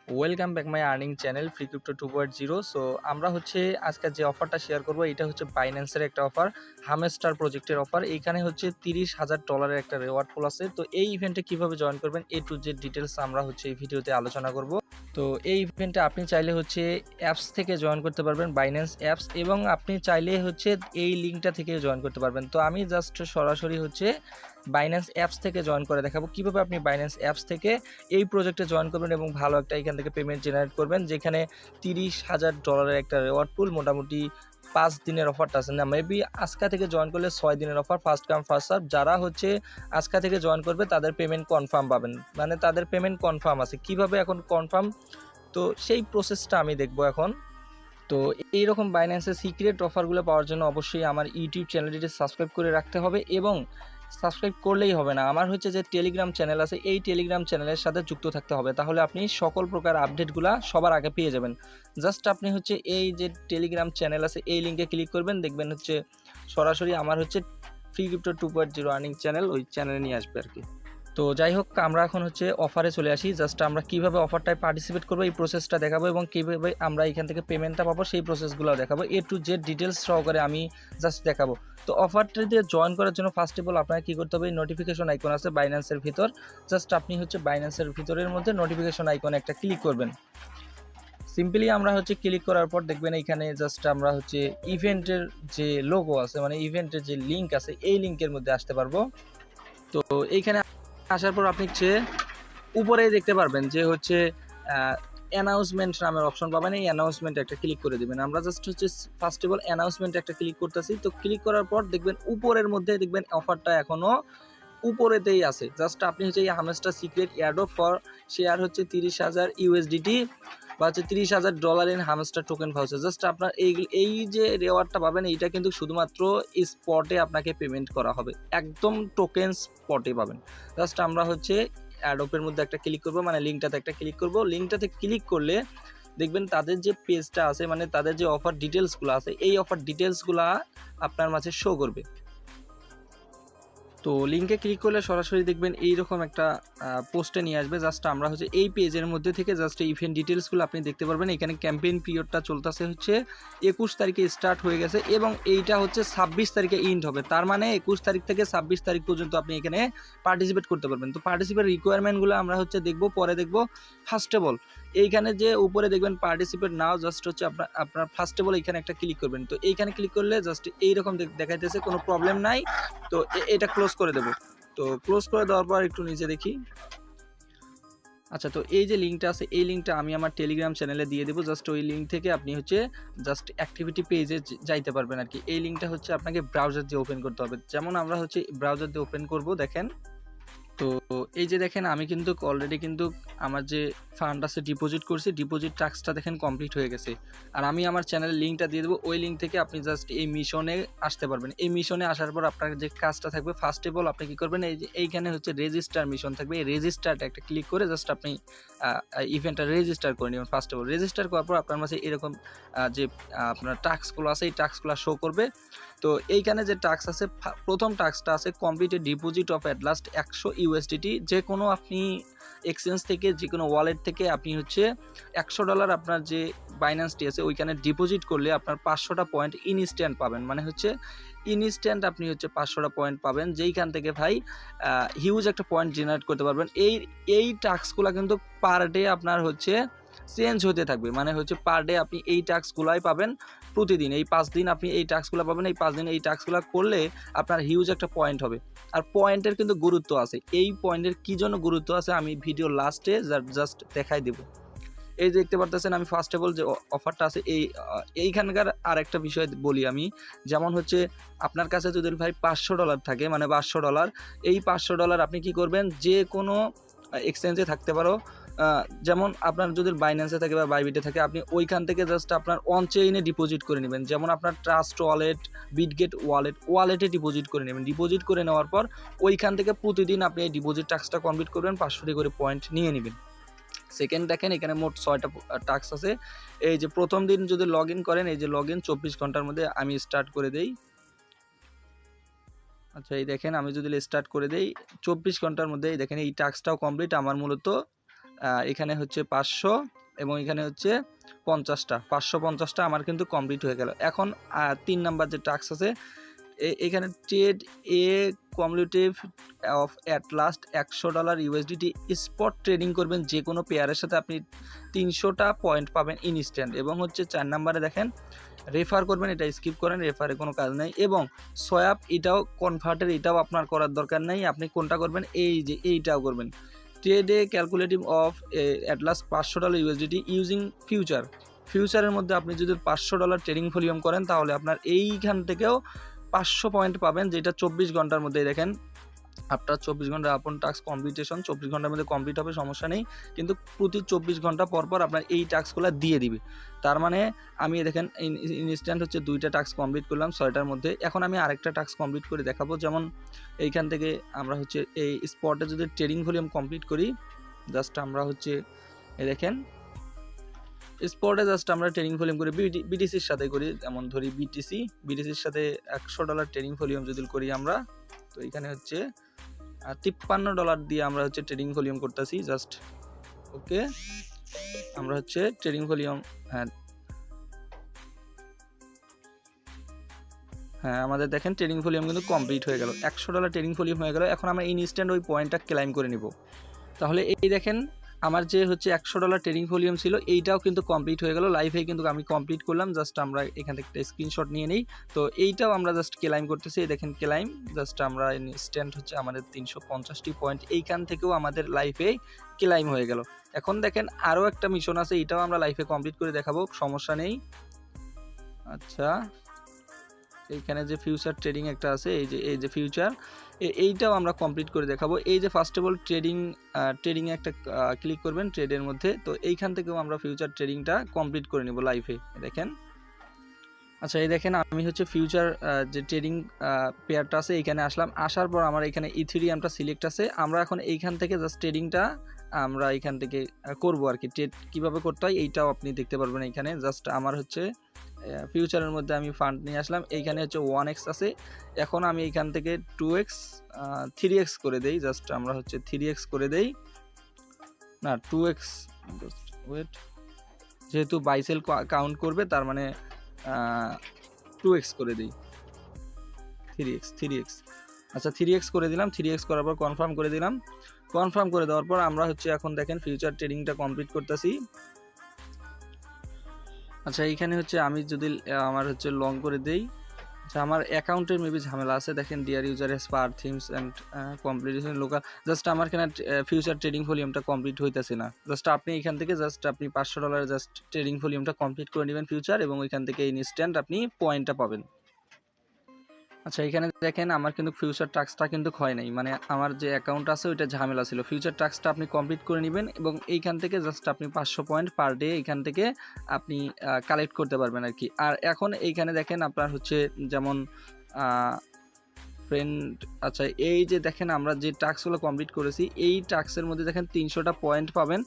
Welcome back my earning channel free crypto 2.0। So আমরা হচ্ছে আজকে যে অফারটা শেয়ার করব এটা হচ্ছে বাইন্যান্সের একটা অফার, হামস্টার প্রজেক্টের অফার। এইখানে হচ্ছে $30,000 একটা রিওয়ার্ড পুল আছে। তো এই ইভেন্টে কিভাবে জয়েন করবেন এ টু জেড ডিটেলস আমরা হচ্ছে এই ভিডিওতে আলোচনা করব। তো এই ইভেন্টে আপনি চাইলে হচ্ছে অ্যাপস থেকে জয়েন করতে পারবেন, বাইন্যান্স অ্যাপস, এবং আপনি চাইলে হচ্ছে এই লিঙ্কটা থেকে জয়েন করতে পারবেন। তো আমি জাস্ট সরাসরি হচ্ছে বাইন্যান্স অ্যাপস থেকে জয়েন করে দেখাবো কিভাবে আপনি বাইন্যান্স অ্যাপস থেকে এই প্রজেক্টে জয়েন করবেন এবং ভালো একটা এখান থেকে পেমেন্ট জেনারেট করবেন, যেখানে $30,000 একটা রিওয়ার্ড পুল। মোটামুটি 5 দিনের অফারটা আছে না, মেবি আজকা থেকে জয়েন করলে 6 দিনের offer, first come first serve. যারা হচ্ছে আজকা থেকে জয়েন করবে তাদের পেমেন্ট কনফার্ম পাবেন, মানে তাদের পেমেন্ট কনফার্ম আছে। কিভাবে এখন কনফার্ম, তো সেই প্রসেসটা আমি দেখবো এখন। তো এইরকম বাইন্যান্সের সিক্রেট অফারগুলো পাওয়ার জন্য অবশ্যই আমার ইউটিউব চ্যানেলটিতে সাবস্ক্রাইব করে রাখতে হবে, এবং সাবস্ক্রাইব করলেই হবে না, আমার হচ্ছে যে টেলিগ্রাম চ্যানেল আছে এই টেলিগ্রাম চ্যানেলের সাথে যুক্ত থাকতে হবে, তাহলে আপনি সকল প্রকার আপডেটগুলো সবার আগে পেয়ে যাবেন। জাস্ট আপনি হচ্ছে এই যে টেলিগ্রাম চ্যানেল আছে এই লিঙ্কে ক্লিক করবেন, দেখবেন হচ্ছে সরাসরি আমার হচ্ছে ফ্রি ক্রিপ্টো 2.0 আর্নিং চ্যানেল, ওই চ্যানেলে নিয়ে আসবে আর কি। তো যাই হোক, আমরা এখন হচ্ছে অফারে চলে আসি। জাস্ট আমরা কিভাবে অফারটায় পার্টিসিপেট করবো এই প্রসেসটা দেখাবো, এবং কীভাবে আমরা এখান থেকে পেমেন্টটা পাবো সেই প্রসেসগুলো দেখাবো, এ টু জেড ডিটেলস সহকারে আমি জাস্ট দেখাবো। তো অফারটিতে জয়েন করার জন্য ফার্স্ট অফ অল আপনাকে কী করতে হবে, নোটিফিকেশন আইকন আছে বাইন্যান্সের ভিতর, জাস্ট আপনি হচ্ছে বাইন্যান্সের ভিতরের মধ্যে নোটিফিকেশন আইকনে একটা ক্লিক করবেন। সিম্পলি আমরা হচ্ছে ক্লিক করার পর দেখবেন এইখানে জাস্ট আমরা হচ্ছে ইভেন্টের যে লোগো আছে, মানে ইভেন্টের যে লিঙ্ক আছে এই লিঙ্কের মধ্যে আসতে পারবো। তো এইখানে আসার পর আপনি হচ্ছে উপরে দেখতে পারবেন যে হচ্ছে অ্যানাউন্সমেন্ট নামের অপশন পাবেন, এই অ্যানাউন্সমেন্ট একটা ক্লিক করে দেবেন। আমরা জাস্ট হচ্ছে ফার্স্ট অফ অল অ্যানাউন্সমেন্ট একটা ক্লিক করতেছি। তো ক্লিক করার পর দেখবেন উপরের মধ্যে দেখবেন অফারটা এখনো উপরেতেই আছে। জাস্ট আপনি হচ্ছে এই hamster secret airdrop for share হচ্ছে 30,000 USDT বা হচ্ছে $30,000 in hamster token voucher. Just আপনার এই যে রেওয়ার্ডটা পাবেন এইটা কিন্তু শুধুমাত্র স্পটে আপনাকে পেমেন্ট করা হবে, একদম টোকেন স্পটে পাবেন। জাস্ট আমরা হচ্ছে অ্যাডপের মধ্যে একটা ক্লিক করব, মানে লিঙ্কটাতে একটা ক্লিক করব। লিঙ্কটাতে ক্লিক করলে দেখবেন তাদের যে পেজটা আছে, মানে তাদের যে অফার ডিটেলসগুলো আছে এই অফার ডিটেলসগুলো আপনার মাঝে শো করবে। তো লিঙ্কে ক্লিক করলে সরাসরি দেখবেন এইরকম একটা পোস্টে নিয়ে আসবে। জাস্ট আমরা হচ্ছে এই পেজের মধ্যে থেকে জাস্ট ইভেন্ট ডিটেলসগুলো আপনি দেখতে পারবেন। এখানে ক্যাম্পেইন পিরিয়ডটা চলতেছে হচ্ছে 21 তারিখে স্টার্ট হয়ে গেছে, এবং এইটা হচ্ছে 26 তারিখে এন্ড হবে। তার মানে 21 তারিখ থেকে 26 তারিখ পর্যন্ত আপনি এখানে পার্টিসিপেট করতে পারবেন। তো পার্টিসিপেট রিকোয়ারমেন্টগুলো আমরা হচ্ছে দেখবো, পরে দেখবো। ফার্স্ট অফ অল এইখানে যে উপরে দেখবেন পার্টিসিপেট নাও, জাস্ট হচ্ছে আপনার ফার্স্ট অফ অল এইখানে একটা ক্লিক করবেন। তো এইখানে ক্লিক করলে জাস্ট এইরকম দেখাইতেছে, কোনো প্রবলেম নাই। তো এটা ক্লোজ করে দেব। তো ক্লোজ করে দেওয়ার পর একটু নিচে দেখি। আচ্ছা, তো এই যে লিঙ্কটা আছে এই লিঙ্কটা আমি আমার টেলিগ্রাম চ্যানেলে দিয়ে দেবো। জাস্ট ওই লিঙ্ক থেকে আপনি হচ্ছে জাস্ট অ্যাক্টিভিটি পেজে যাইতে পারবেন আর কি। এই লিঙ্কটা হচ্ছে আপনাকে ব্রাউজার দিয়ে ওপেন করতে হবে। যেমন আমরা হচ্ছে ব্রাউজার দিয়ে ওপেন করব, দেখেন। তো এই যে দেখেন আমি কিন্তু অলরেডি কিন্তু আমার যে ফান্ড আছে ডিপোজিট করছি, ডিপোজিট টাস্কটা দেখেন কমপ্লিট হয়ে গেছে। আর আমি আমার চ্যানেলের লিঙ্কটা দিয়ে দেবো, ওই লিঙ্ক থেকে আপনি জাস্ট এই মিশনে আসতে পারবেন। এই মিশনে আসার পর আপনার যে কাজটা থাকবে, ফার্স্ট অফ অল আপনি কী করবেন, এই যে এইখানে হচ্ছে রেজিস্টার মিশন থাকবে, এই রেজিস্টারটা একটা ক্লিক করে জাস্ট আপনি ইভেন্টটা রেজিস্টার করে নেবেন। ফার্স্ট অফ অল রেজিস্টার করার পর আপনার মাঝে এরকম যে আপনার টাস্কগুলো আছে এই টাস্কগুলো শো করবে। তো এইখানে যে টাস্ক আছে, প্রথম টাস্কটা আছে completed deposit of at last 100 USDT। যে কোনো আপনি এক্সচেঞ্জ থেকে, যে কোনো ওয়ালেট থেকে আপনি হচ্ছে $100 আপনার যে বাইন্যান্সটি আছে ওইখানে ডিপোজিট করলে আপনার 500টা পয়েন্ট ইনস্ট্যান্ট পাবেন। মানে হচ্ছে ইনস্ট্যান্ট আপনি হচ্ছে 500টা পয়েন্ট পাবেন, যেইখান থেকে ভাই হিউজ একটা পয়েন্ট জেনারেট করতে পারবেন। এই টাস্কগুলো কিন্তু পার ডে আপনার হচ্ছে চেঞ্জ হতে থাকবে, মানে হচ্ছে পার ডে আপনি এই টাস্কগুলাই পাবেন প্রতিদিন। এই 5 দিন আপনি এই টাস্কগুলো পাবেন, এই 5 দিন এই টাস্কগুলো করলে আপনার হিউজ একটা পয়েন্ট হবে। আর পয়েন্টের কিন্তু গুরুত্ব আছে, এই পয়েন্টের কী জন্য গুরুত্ব আছে আমি ভিডিও লাস্টে জাস্ট দেখাই দেব। এই যে দেখতে পারতেছেন আমি ফার্স্ট অফ অল যে অফারটা আছে এইখানকার আর একটা বিষয় বলি আমি। যেমন হচ্ছে আপনার কাছে যদি ভাই $500 থাকে, মানে $500, এই $500 আপনি কি করবেন, যে কোনো এক্সচেঞ্জে থাকতে পারো, যেমন আপনার যদি বাইন্যান্সে থাকে বা বাইবিটে থাকে, আপনি ওইখান থেকে জাস্ট আপনার অন চেইনে ডিপোজিট করে নেবেন। যেমন আপনার ট্রাস্ট ওয়ালেট, বিটগেট ওয়ালেটে ডিপোজিট করে নেবেন। ডিপোজিট করে নেওয়ার পর ওইখান থেকে প্রতিদিন আপনি এই ডিপোজিট টাস্কটা কমপ্লিট করবেন, 500 করে পয়েন্ট নিয়ে নেবেন। সেকেন্ড দেখেন এখানে মোট 6টা টাস্ক আছে। এই যে প্রথম দিন যদি লগ ইন করেন, এই যে লগ ইন 24 ঘন্টার মধ্যে আমি স্টার্ট করে দেই। আচ্ছা, এই দেখেন আমি যদি স্টার্ট করে দেই 24 ঘন্টার মধ্যে, এই দেখেন এই টাস্কটাও কমপ্লিট। আমার মূলত এখানে হচ্ছে 500 এবং এখানে হচ্ছে 50টা 550টা আমার কিন্তু কমপ্লিট হয়ে গেল। এখন 3 নাম্বার যে টাস্ক আছে এখানে trade a cumulative of at last $100 USDT spot trading করবেন যে কোনো পেয়ারের সাথে, আপনি 300টা পয়েন্ট পাবেন ইনস্ট্যান্ট। এবং হচ্ছে 4 নাম্বারে দেখেন রেফার করবেন, এটা স্কিপ করেন, রেফারে কোনো কাজ নাই। এবং সোয়াপ এটাও কনভার্টের এটাও আপনার করার দরকার নাই, আপনি কোনটা করবেন এই যে এইটাও করবেন। ট্রেডে calculative of at last $500 USDT using ফিউচারের মধ্যে আপনি যদি $500 ট্রেডিং ভলিউম করেন তাহলে আপনার এইখান থেকেও 500 পয়েন্ট পাবেন, যেটা 24 ঘন্টার মধ্যে দেখেন আপনার 24 ঘন্টা আপন টাস্ক কমপ্লিটেশন 24 ঘন্টার মধ্যে কমপ্লিট হবে, সমস্যা নেই। কিন্তু প্রতি 24 ঘন্টা পর পর আপনার এই টাস্কগুলো দিয়ে দিবে। তার মানে আমি দেখেন ইনস্ট্যান্ট হচ্ছে 2টা টাস্ক কমপ্লিট করলাম 6টার মধ্যে। এখন আমি আরেকটা টাস্ক কমপ্লিট করে দেখাবো। যেমন এইখান থেকে আমরা হচ্ছে এই স্পটে যদি ট্রেডিং ভলিউম কমপ্লিট করি, জাস্ট আমরা হচ্ছে এই দেখেন স্পটে জাস্ট আমরা ট্রেডিং ভলিউম করি বিটিসির সাথে করি, যেমন ধরি বিটিসির সাথে $100 ট্রেডিং ভলিউম যদি করি আমরা, তো এখানে হচ্ছে $53 দিয়ে আমরা হচ্ছে ট্রেডিং ভলিউম করতেছি জাস্ট। ওকে, আমরা হচ্ছে ট্রেডিং ভলিউম হ্যাঁ আমাদের দেখেন ট্রেডিং ভলিউম কিন্তু কমপ্লিট হয়ে গেল, $100 ট্রেডিং ভলিউম হয়ে গেল। এখন আমরা ইনস্ট্যান্ট ওই পয়েন্টটা ক্লাইম করে নিব। তাহলে এই দেখেন আমার যে হচ্ছে $100 ট্রেডিং ভলিউম ছিল এইটাও কিন্তু কমপ্লিট হয়ে গেল, লাইভে কিন্তু আমি কমপ্লিট করলাম। জাস্ট আমরা এখান থেকে একটা স্ক্রিনশট নিয়ে নিই। তো এইটাও আমরা জাস্ট ক্লাইম করতেছি, এই দেখেন ক্লাইম, জাস্ট আমরা ইনস্ট্যান্ট হচ্ছে আমাদের 350টি পয়েন্ট এইখান থেকেও আমাদের লাইফে ক্লাইম হয়ে গেল। এখন দেখেন আরও একটা মিশন আছে, এইটাও আমরা লাইফে কমপ্লিট করে দেখাবো, সমস্যা নেই। আচ্ছা, এইখানে যে ফিউচার ট্রেডিং একটা আছে, এই যে ফিউচার, এইটাও আমরা কমপ্লিট করে দেখাবো। এই যে ফার্স্ট অফ অল ট্রেডিংয়ে একটা ক্লিক করবেন ট্রেডের মধ্যে, তো এইখান থেকেও আমরা ফিউচার ট্রেডিংটা কমপ্লিট করে নিব লাইভে, দেখেন। আচ্ছা, এই দেখেন আমি হচ্ছে ফিউচার যে ট্রেডিং পেয়ারটা আছে এইখানে আসলাম, আসার পর আমার এখানে ইথেরিয়ামটা সিলেক্ট আছে। আমরা এখন এইখান থেকে জাস্ট ট্রেডিংটা আমরা এইখান থেকে করবো আর কি। ট্রেড কীভাবে করতে হয় এইটাও আপনি দেখতে পারবেন এইখানে। জাস্ট আমার হচ্ছে ফিউচারের মধ্যে আমি ফান্ড নিয়ে আসলাম, এইখানে হচ্ছে 1x আছে। এখন আমি এইখান থেকে 2x 3x করে দেই, জাস্ট আমরা হচ্ছে 3x করে দেই, না 2x, জাস্ট ওয়েট, যেহেতু বাইসেল কাউন্ট করবে তার মানে 2x করে দিই, 3x। আচ্ছা 3x করে দিলাম, 3x করার পর কনফার্ম করে দিলাম। কনফার্ম করে দেওয়ার পর আমরা হচ্ছে এখন দেখেন ফিউচার ট্রেডিংটা কমপ্লিট করতেছি। আচ্ছা, এইখানে হচ্ছে আমি যদি আমার হচ্ছে লং করে দেই, আচ্ছা আমার অ্যাকাউন্টের মেবি ঝামেলা আছে, দেখেন dear user has per themes and completion local, just আমার এখানে ফিউচার ট্রেডিং ভলিউমটা কমপ্লিট হইতেছে না। জাস্ট আপনি এখান থেকে জাস্ট আপনি $500 জাস্ট ট্রেডিং ভলিউমটা কমপ্লিট করে নেবেন ফিউচার, এবং ওইখান থেকে ইনস্ট্যান্ট আপনি পয়েন্টটা পাবেন। আচ্ছা, এখানে দেখেন আমার কিন্তু ফিউচার টাস্কটা কিন্তু হয় নাই, মানে আমার যে অ্যাকাউন্ট আছে ওইটা ঝামেলা ছিল। ফিউচার টাস্কটা আপনি কমপ্লিট করে নেবেন এবং এইখান থেকে জাস্ট আপনি 500 পয়েন্ট পার ডে এইখান থেকে আপনি কালেক্ট করতে পারবেন আর কি। আর এখন এইখানে দেখেন আপনার হচ্ছে যেমন ফ্রেন্ড, আচ্ছা এই যে দেখেন আমরা যে টাস্কগুলো কমপ্লিট করেছি এই টাস্কের মধ্যে দেখেন 300টা পয়েন্ট পাবেন।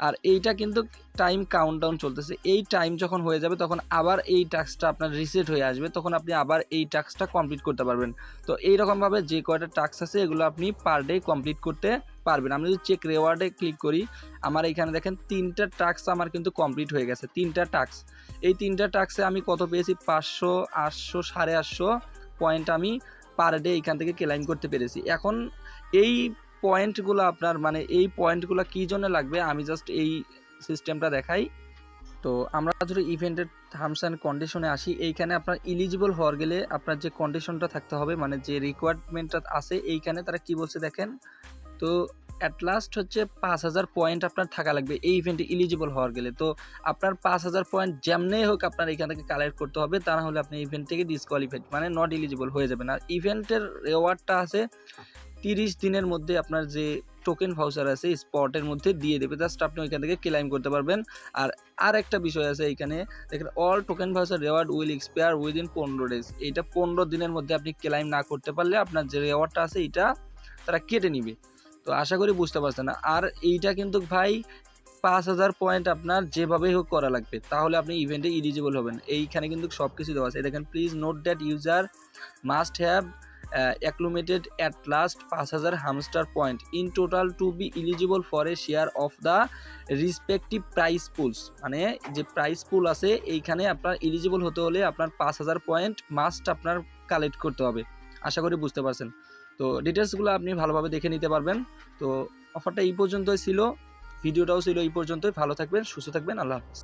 আর এইটা কিন্তু টাইম কাউন্টডাউন চলতেছে, এই টাইম যখন হয়ে যাবে তখন আবার এই টাস্কটা আপনার রিসেট হয়ে আসবে, তখন আপনি আবার এই টাস্কটা কমপ্লিট করতে পারবেন। তো এইরকমভাবে যে কয়টা টাস্ক আছে এগুলো আপনি পার ডে কমপ্লিট করতে পারবেন। আমি যদি চেক রেওয়ার্ডে ক্লিক করি, আমার এইখানে দেখেন 3টা টাস্ক আমার কিন্তু কমপ্লিট হয়ে গেছে, 3টা টাস্ক। এই 3টা টাস্কে আমি কত পেয়েছি? 500, 800, 850 পয়েন্ট আমি পার ডে এইখান থেকে ক্লেইম করতে পেরেছি। এখন এই পয়েন্টগুলো আপনার মানে এই পয়েন্টগুলো কী জন্য লাগবে আমি জাস্ট এই সিস্টেমটা দেখাই। তো আমরা যদি ইভেন্টের টার্মস অ্যান্ড কন্ডিশনে আসি, এইখানে আপনার এলিজিবল হওয়ার গেলে আপনার যে কন্ডিশনটা থাকতে হবে, মানে যে রিকোয়ারমেন্টটা আছে এইখানে তারা কি বলছে দেখেন। তো অ্যাট লাস্ট হচ্ছে 5000 পয়েন্ট আপনার থাকা লাগবে এই ইভেন্টে এলিজিবল হওয়ার গেলে। তো আপনার 5000 পয়েন্ট যেমনেই হোক আপনার এখান থেকে কালেক্ট করতে হবে, তা না হলে আপনি ইভেন্ট থেকে ডিসকোয়ালিফাইড মানে নট এলিজিবল হয়ে যাবেন। আর ইভেন্টের রেওয়ার্ডটা আছে 30 দিনের মধ্যে আপনার যে টোকেন ভাউচার আছে স্পটের মধ্যে দিয়ে দেবে, জাস্ট আপনি ওইখান থেকে ক্লেইম করতে পারবেন। আর একটা বিষয় আছে এইখানে দেখেন, all token voucher reward will expire within 15 days. এইটা 15 দিনের মধ্যে আপনি ক্লেইম না করতে পারলে আপনার যে রেওয়ার্ডটা আছে এইটা তারা কেটে নিবে। তো আশা করি বুঝতে পারছেন না। আর এইটা কিন্তু ভাই 5000 পয়েন্ট আপনার যেভাবেই হোক করা লাগবে, তাহলে আপনি ইভেন্টে এলিজিবল হবেন। এইখানে কিন্তু সব কিছু দেওয়া আছে, দেখেন please note that user must have accumulated at last 5000 hamster point in total to be eligible for a share of the respective prize pools. মানে যে প্রাইস পুল আছে এইখানে আপনার এলিজিবল হতে হলে আপনার 5000 পয়েন্ট মাস্ট আপনার কালেক্ট করতে হবে। আশা করি বুঝতে পারছেন। তো ডিটেলসগুলো আপনি ভালোভাবে দেখে নিতে পারবেন। তো অফারটা এই পর্যন্তই ছিল, ভিডিওটাও ছিল এই পর্যন্তই। ভালো থাকবেন, সুস্থ থাকবেন, আল্লাহ হাফেজ।